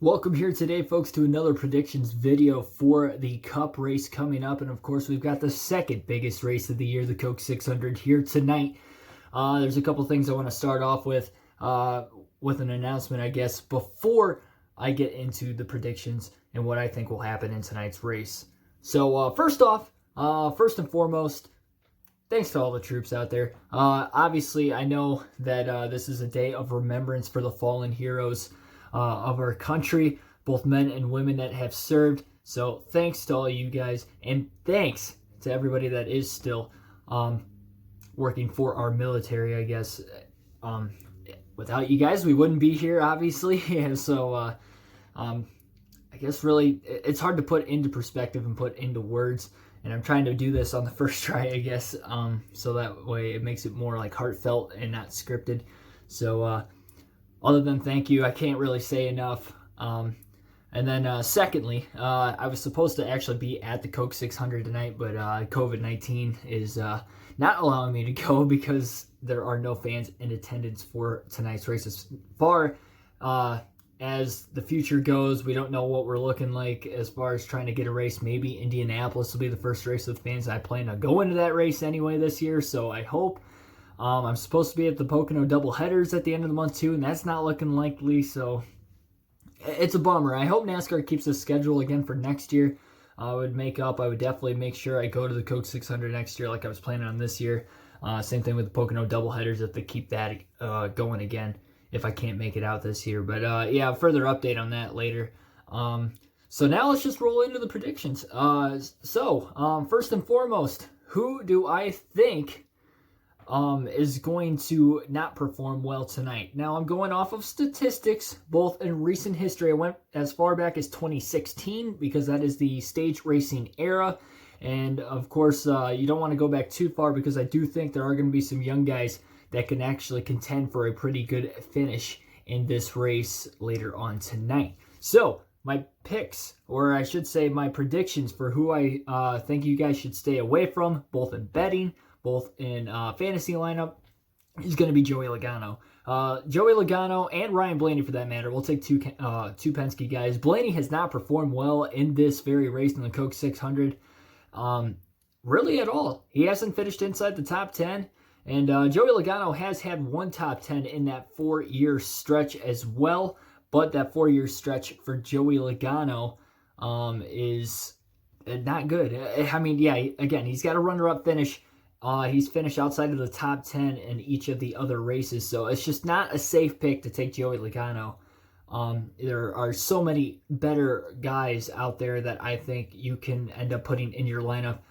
Welcome here today, folks, to another predictions video for the Cup race coming up. And of course, we've got the second biggest race of the year, the Coke 600, here tonight. There's a couple things I want to start off with an announcement, I guess, before I get into the predictions and what I think will happen in tonight's race. So first and foremost, thanks to all the troops out there. Obviously, I know that this is a day of remembrance for the fallen heroes of our country, both men and women that have served. So thanks to all you guys, and thanks to everybody that is still working for our military, I guess. Without you guys, we wouldn't be here, obviously. And so I guess really it's hard to put into perspective and put into words. And I'm trying to do this on the first try, I guess, so that way it makes it more like heartfelt and not scripted. So other than thank you, I can't really say enough. And then secondly, I was supposed to actually be at the Coke 600 tonight, but COVID-19 is not allowing me to go because there are no fans in attendance for tonight's race. As far as the future goes, we don't know what we're looking like as far as trying to get a race. Maybe Indianapolis will be the first race with fans. I plan to go into that race anyway this year, so I hope. I'm supposed to be at the Pocono doubleheaders at the end of the month too, and that's not looking likely, so it's a bummer. I hope NASCAR keeps the schedule again for next year. I would definitely make sure I go to the Coke 600 next year like I was planning on this year. Same thing with the Pocono doubleheaders if they keep that going again if I can't make it out this year. But yeah, further update on that later. So now let's just roll into the predictions. First and foremost, who do I think is going to not perform well tonight? Now, I'm going off of statistics, both in recent history. I went as far back as 2016 because that is the stage racing era. And of course, you don't want to go back too far because I do think there are going to be some young guys that can actually contend for a pretty good finish in this race later on tonight. So, my picks, or I should say my predictions for who I think you guys should stay away from, both in betting, both in fantasy lineup, is going to be Joey Logano. Joey Logano and Ryan Blaney, for that matter. We'll take two Penske guys. Blaney has not performed well in this very race in the Coke 600. Really at all. He hasn't finished inside the top 10. And Joey Logano has had one top 10 in that 4-year stretch as well. But that 4-year stretch for Joey Logano is not good. I mean, yeah, again, he's got a runner-up finish. He's finished outside of the top 10 in each of the other races, so it's just not a safe pick to take Joey Logano. There are so many better guys out there that I think you can end up putting in your lineup,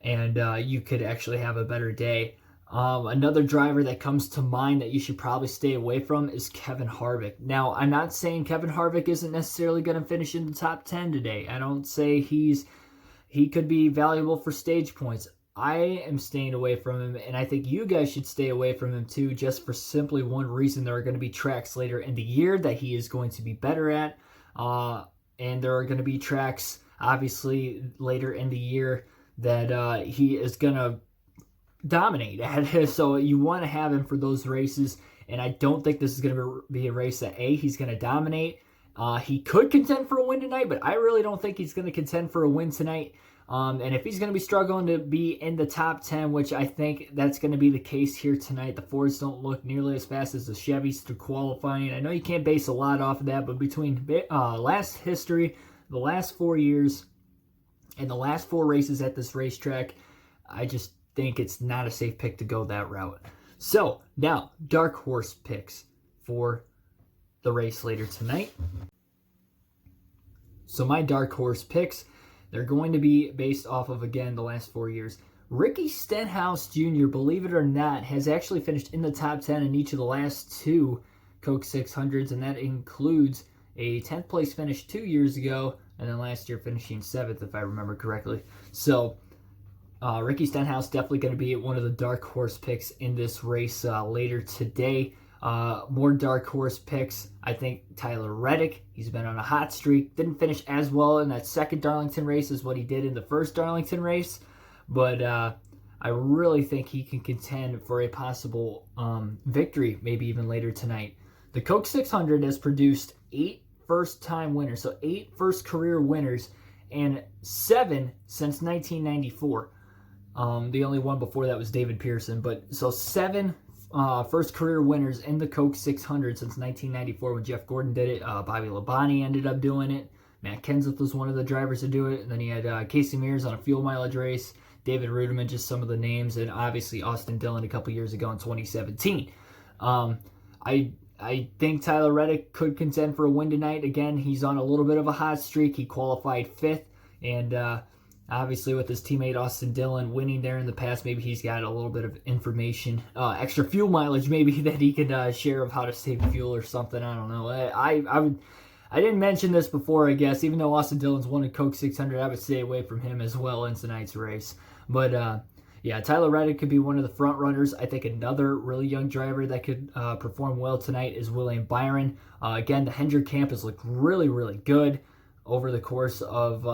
and you could actually have a better day. Another driver that comes to mind that you should probably stay away from is Kevin Harvick. Now, I'm not saying Kevin Harvick isn't necessarily going to finish in the top 10 today. I don't say he could be valuable for stage points. I am staying away from him, and I think you guys should stay away from him too, just for simply one reason. There are going to be tracks later in the year that he is going to be better at, and there are going to be tracks, obviously, later in the year that he is going to dominate at. So you want to have him for those races, and I don't think this is going to be a race that, he's going to dominate. He could contend for a win tonight, but I really don't think he's going to contend for a win tonight. And if he's going to be struggling to be in the top 10, which I think that's going to be the case here tonight, the Fords don't look nearly as fast as the Chevys through qualifying. I know you can't base a lot off of that, but between last history, the last 4 years, and the last 4 races at this racetrack, I just think it's not a safe pick to go that route. So, now, dark horse picks for the race later tonight. So my dark horse picks, they're going to be based off of, again, the last 4 years. Ricky Stenhouse Jr., believe it or not, has actually finished in the top 10 in each of the last 2 Coke 600s, and that includes a 10th place finish 2 years ago, and then last year finishing 7th, if I remember correctly. So Ricky Stenhouse definitely going to be one of the dark horse picks in this race later today. More dark horse picks, I think Tyler Reddick. He's been on a hot streak. Didn't finish as well in that second Darlington race as what he did in the first Darlington race. But I really think he can contend for a possible victory, maybe even later tonight. The Coke 600 has produced 8 first-time winners. So 8 first career winners and 7 since 1994. The only one before that was David Pearson. But so 7 first career winners in the Coke 600 since 1994 when Jeff Gordon did it. Bobby Labonte ended up doing it. Matt Kenseth was one of the drivers to do it. And then he had Casey Mears on a fuel mileage race. David Rudiman, just some of the names. And obviously Austin Dillon a couple years ago in 2017. I think Tyler Reddick could contend for a win tonight. Again, he's on a little bit of a hot streak. He qualified 5th. And obviously with his teammate Austin Dillon winning there in the past, maybe he's got a little bit of information, extra fuel mileage maybe that he could share of how to save fuel or something. I don't know. I didn't mention this before, I guess. Even though Austin Dillon's won a Coke 600, I would stay away from him as well in tonight's race. But yeah, Tyler Reddick could be one of the front runners. I think another really young driver that could perform well tonight is William Byron. Again, the Hendrick camp has looked really, really good over the course of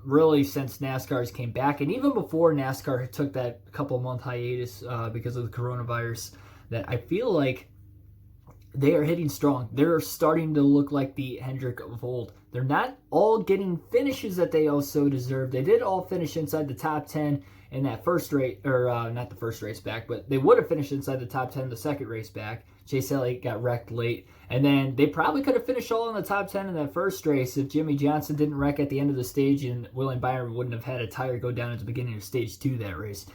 really since NASCAR's came back. And even before NASCAR took that couple-month hiatus because of the coronavirus, that I feel like they are hitting strong. They're starting to look like the Hendrick of old. They're not all getting finishes that they also deserve. They did all finish inside the top 10 in that first race, or not the first race back, but they would have finished inside the top 10 the second race back. Chase Elliott got wrecked late. And then they probably could have finished all in the top 10 in that first race if Jimmy Johnson didn't wreck at the end of the stage and William Byron wouldn't have had a tire go down at the beginning of stage 2 that race.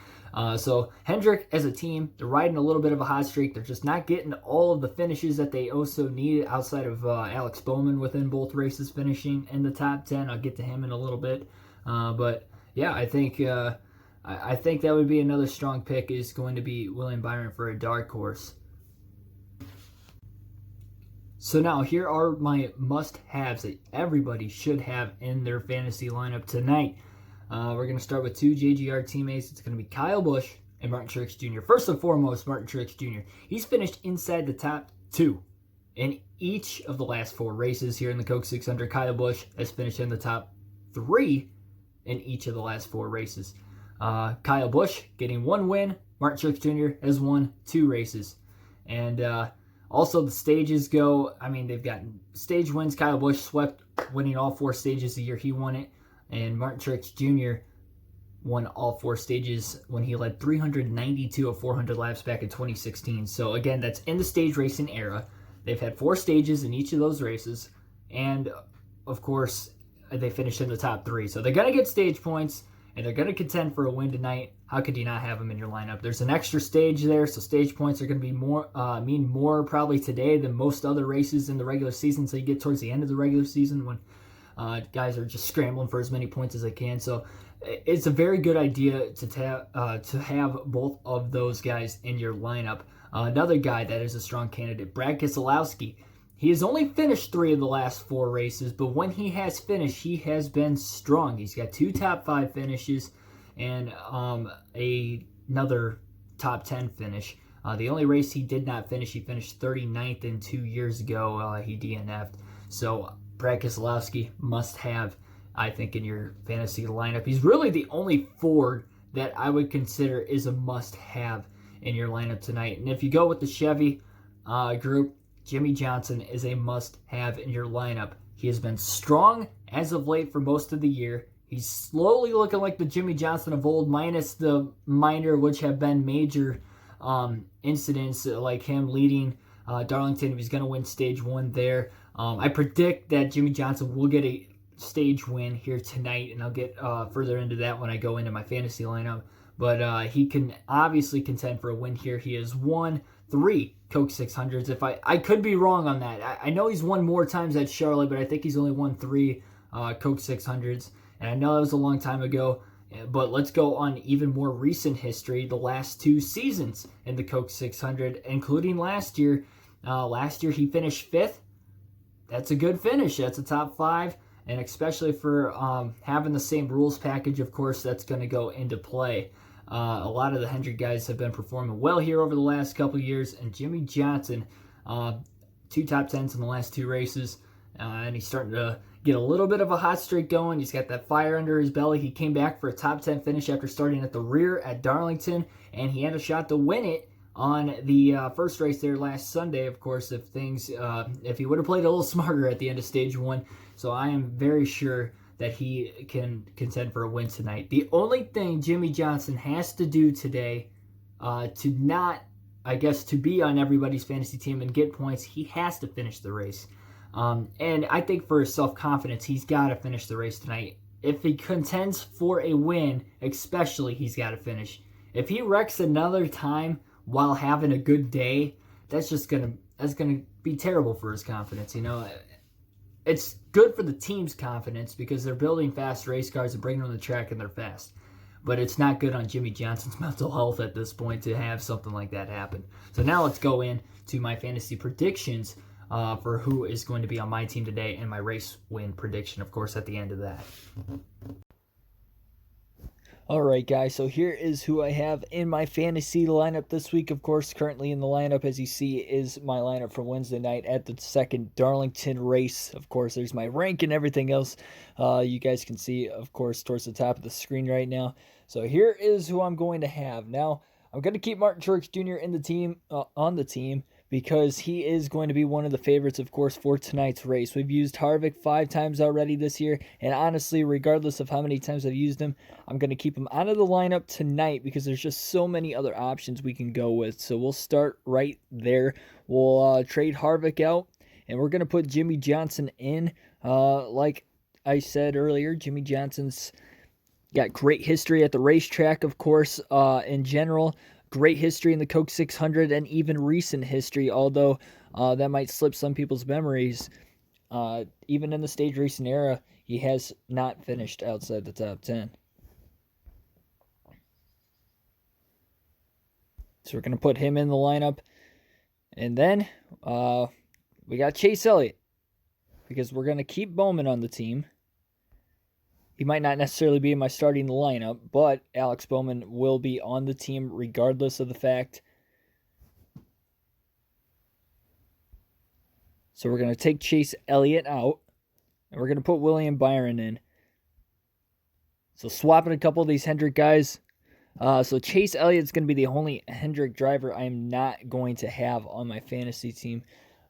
So Hendrick as a team, they're riding a little bit of a hot streak. They're just not getting all of the finishes that they also need outside of Alex Bowman within both races finishing in the top 10. I'll get to him in a little bit. But yeah, I think that would be another strong pick is going to be William Byron for a dark horse. So now here are my must-haves that everybody should have in their fantasy lineup tonight. We're going to start with 2 JGR teammates. It's going to be Kyle Busch and Martin Truex Jr. First and foremost, Martin Truex Jr. He's finished inside the top 2 in each of the last 4 races here in the Coke 600. Kyle Busch has finished in the top 3 in each of the last 4 races. Kyle Busch getting 1 win. Martin Truex Jr. has won 2 races. And also the stages go, I mean, they've gotten stage wins. Kyle Busch swept, winning all 4 stages the year he won it. And Martin Truex Jr. won all 4 stages when he led 392 of 400 laps back in 2016. So again, that's in the stage racing era. They've had 4 stages in each of those races. And of course, they finished in the top 3. So they're going to get stage points. And they're going to contend for a win tonight. How could you not have them in your lineup? There's an extra stage there, so stage points are going to be mean more probably today than most other races in the regular season. So you get towards the end of the regular season when guys are just scrambling for as many points as they can. So it's a very good idea to have both of those guys in your lineup. Another guy that is a strong candidate, Brad Keselowski. He has only finished 3 of the last 4 races, but when he has finished, he has been strong. He's got 2 top 5 finishes and another top 10 finish. The only race he did not finish, he finished 39th in 2 years ago. He DNF'd. So Brad Keselowski must have, I think, in your fantasy lineup. He's really the only Ford that I would consider is a must-have in your lineup tonight. And if you go with the Chevy group, Jimmy Johnson is a must-have in your lineup. He has been strong as of late for most of the year. He's slowly looking like the Jimmy Johnson of old, minus the minor, which have been major incidents, like him leading Darlington. He's going to win stage 1 there. I predict that Jimmy Johnson will get a stage win here tonight, and I'll get further into that when I go into my fantasy lineup. But he can obviously contend for a win here. He has won 3 Coke 600s. If I could be wrong on that. I know he's won more times at Charlotte, but I think he's only won 3 Coke 600s. And I know that was a long time ago, but let's go on even more recent history, the last 2 seasons in the Coke 600, including last year. Last year he finished 5th. That's a good finish. That's a top 5. And especially for having the same rules package, of course, that's going to go into play. A lot of the Hendrick guys have been performing well here over the last couple of years. And Jimmy Johnson, 2 top 10s in the last 2 races. And he's starting to get a little bit of a hot streak going. He's got that fire under his belly. He came back for a top 10 finish after starting at the rear at Darlington. And he had a shot to win it on the first race there last Sunday, of course, if he would have played a little smarter at the end of stage 1. So I am very sure that he can contend for a win tonight. The only thing Jimmie Johnson has to do today to be on everybody's fantasy team and get points, he has to finish the race. And I think for his self-confidence, he's got to finish the race tonight. If he contends for a win, especially, he's got to finish. If he wrecks another time while having a good day, that's gonna be terrible for his confidence. It's good for the team's confidence because they're building fast race cars and bringing them on the track and they're fast. But it's not good on Jimmie Johnson's mental health at this point to have something like that happen. So now let's go into my fantasy predictions for who is going to be on my team today and my race win prediction, of course, at the end of that. All right, guys, so here is who I have in my fantasy lineup this week. Of course, currently in the lineup, as you see, is my lineup from Wednesday night at the second Darlington race. Of course, there's my rank and everything else. You guys can see, of course, towards the top of the screen right now. So here is who I'm going to have. Now, I'm going to keep Martin Truex Jr. on the team because he is going to be one of the favorites, of course, for tonight's race. We've used Harvick 5 times already this year, and honestly, regardless of how many times I've used him, I'm going to keep him out of the lineup tonight because there's just so many other options we can go with. So we'll start right there. We'll trade Harvick out, and we're going to put Jimmie Johnson in. Like I said earlier, Jimmie Johnson's got great history at the racetrack, of course, in general. Great history in the Coke 600 and even recent history, although that might slip some people's memories. Even in the stage racing era, he has not finished outside the top 10. So we're going to put him in the lineup. And then we got Chase Elliott because we're going to keep Bowman on the team. He might not necessarily be in my starting lineup, but Alex Bowman will be on the team regardless of the fact. So we're going to take Chase Elliott out, and we're going to put William Byron in. So swapping a couple of these Hendrick guys. So Chase Elliott's going to be the only Hendrick driver I'm not going to have on my fantasy team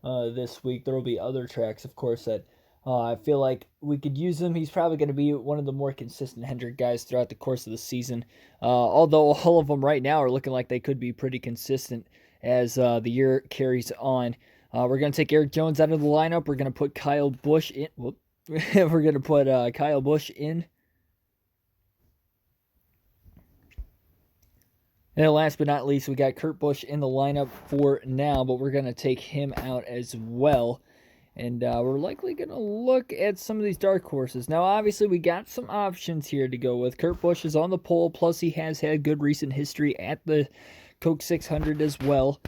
this week. There will be other tracks, of course, that I feel like we could use him. He's probably going to be one of the more consistent Hendrick guys throughout the course of the season. Although all of them right now are looking like they could be pretty consistent as the year carries on. We're going to take Eric Jones out of the lineup. We're going to put Kyle Busch in. We're going to put Kyle Busch in. And last but not least, we got Kurt Busch in the lineup for now, but we're going to take him out as well. And we're likely going to look at some of these dark horses. Now, obviously, we got some options here to go with. Kurt Busch is on the pole, plus he has had good recent history at the Coke 600 as well.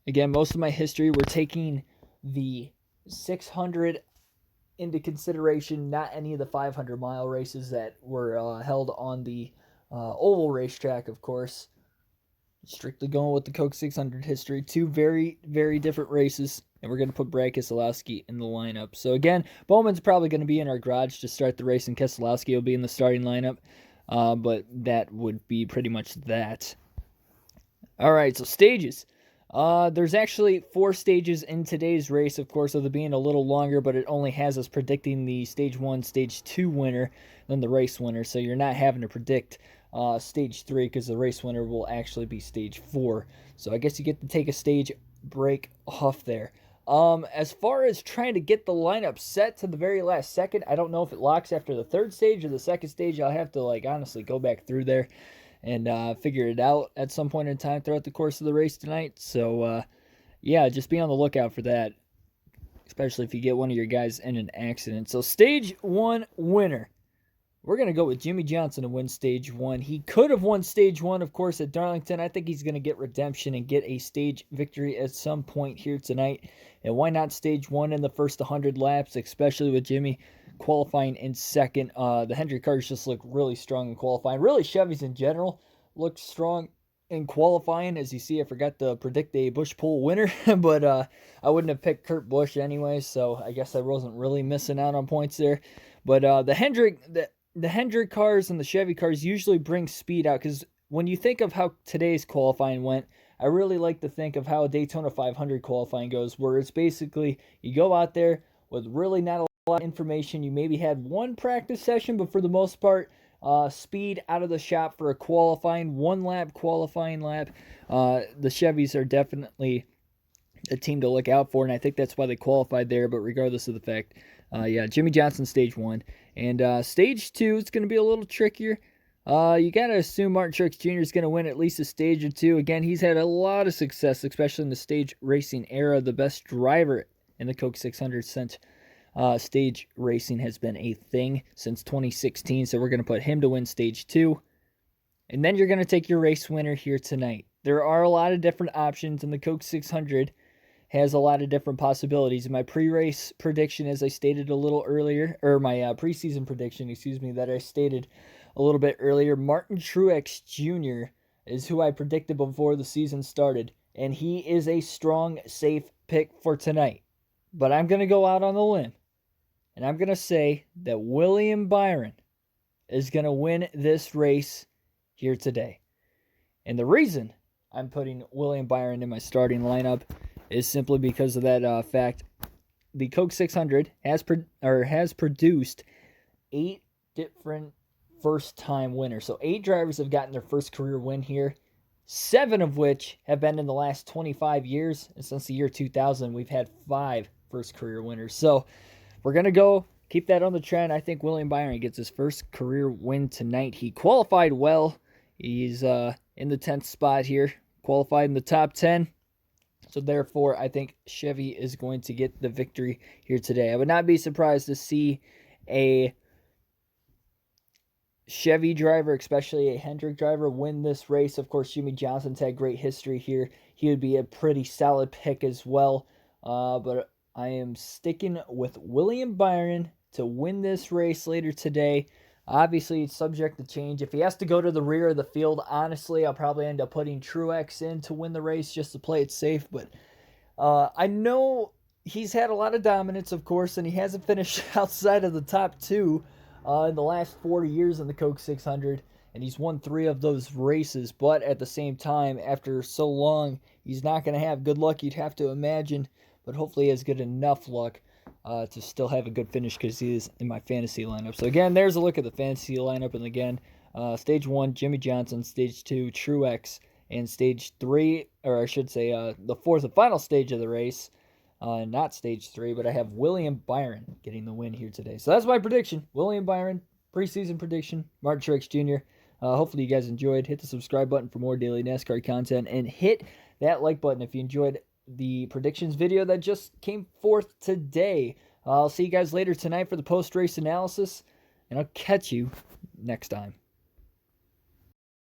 Again, most of my history, we're taking the 600 into consideration, not any of the 500-mile races that were held on the oval racetrack, of course. Strictly going with the Coke 600 history. 2 very, very different races. And we're going to put Brad Keselowski in the lineup. So again, Bowman's probably going to be in our garage to start the race, and Keselowski will be in the starting lineup. But that would be pretty much that. All right, so stages. There's actually 4 stages in today's race, of course, with it being a little longer, but it only has us predicting the Stage 1, Stage 2 winner than the race winner. So you're not having to predict Stage 3 because the race winner will actually be Stage 4. So I guess you get to take a stage break off there. As far as trying to get the lineup set to the very last second, I don't know if it locks after the 3rd stage or the 2nd stage. I'll have to, honestly go back through there and figure it out at some point in time throughout the course of the race tonight. So, yeah, just be on the lookout for that, especially if you get one of your guys in an accident. So, Stage 1 winner. We're going to go with Jimmie Johnson to win Stage 1. He could have won Stage 1, of course, at Darlington. I think he's going to get redemption and get a stage victory at some point here tonight. And why not Stage 1 in the first 100 laps, especially with Jimmie qualifying in second. The Hendrick cars just look really strong in qualifying. Really, Chevys in general look strong in qualifying. As you see, I forgot to predict a Busch Pool winner, but I wouldn't have picked Kurt Busch anyway, so I guess I wasn't really missing out on points there. But the Hendrick cars and the Chevy cars usually bring speed out because when you think of how today's qualifying went, I really like to think of how a Daytona 500 qualifying goes, where it's basically you go out there with really not a lot of information. You maybe had one practice session, but for the most part, speed out of the shop for a qualifying, qualifying lap. The Chevys are definitely a team to look out for, and I think that's why they qualified there. But regardless of the fact, Jimmie Johnson stage 1. And stage 2 is going to be a little trickier. You got to assume Martin Truex Jr. is going to win at least a stage or two. Again, he's had a lot of success, especially in the stage racing era. The best driver in the Coke 600 since stage racing has been a thing since 2016. So we're going to put him to win stage 2. And then you're going to take your race winner here tonight. There are a lot of different options, and the Coke 600 has a lot of different possibilities. In my pre-race prediction, as I stated a little earlier, or my preseason prediction, that I stated a little bit earlier, Martin Truex Jr. is who I predicted before the season started, and he is a strong, safe pick for tonight. But I'm going to go out on the limb, and I'm going to say that William Byron is going to win this race here today. And the reason I'm putting William Byron in my starting lineup is simply because of that fact. The Coke 600 has produced 8 different first-time winners. So 8 drivers have gotten their first career win here, 7 of which have been in the last 25 years. And since the year 2000, we've had 5 first career winners. So we're going to go keep that on the trend. I think William Byron gets his first career win tonight. He qualified well. He's in the 10th spot here, qualified in the top 10. So therefore, I think Chevy is going to get the victory here today. I would not be surprised to see a Chevy driver, especially a Hendrick driver, win this race. Of course, Jimmie Johnson's had great history here. He would be a pretty solid pick as well. But I am sticking with William Byron to win this race later today. Obviously, it's subject to change. If he has to go to the rear of the field, honestly, I'll probably end up putting Truex in to win the race just to play it safe. But I know he's had a lot of dominance, of course, and he hasn't finished outside of the top 2 in the last 4 years in the Coke 600, and he's won 3 of those races. But at the same time, after so long, he's not going to have good luck, you'd have to imagine. But hopefully he has good enough luck to still have a good finish, because he is in my fantasy lineup. So again, there's a look at the fantasy lineup. And again, stage 1, Jimmie Johnson. Stage 2, Truex. And stage 3, or I should say the 4th and final stage of the race, not stage 3, but I have William Byron getting the win here today. So that's my prediction. William Byron, preseason prediction, Martin Truex Jr. Hopefully you guys enjoyed. Hit the subscribe button for more daily NASCAR content, and hit that like button if you enjoyed the predictions video that just came forth today. I'll see you guys later tonight for the post-race analysis, and I'll catch you next time.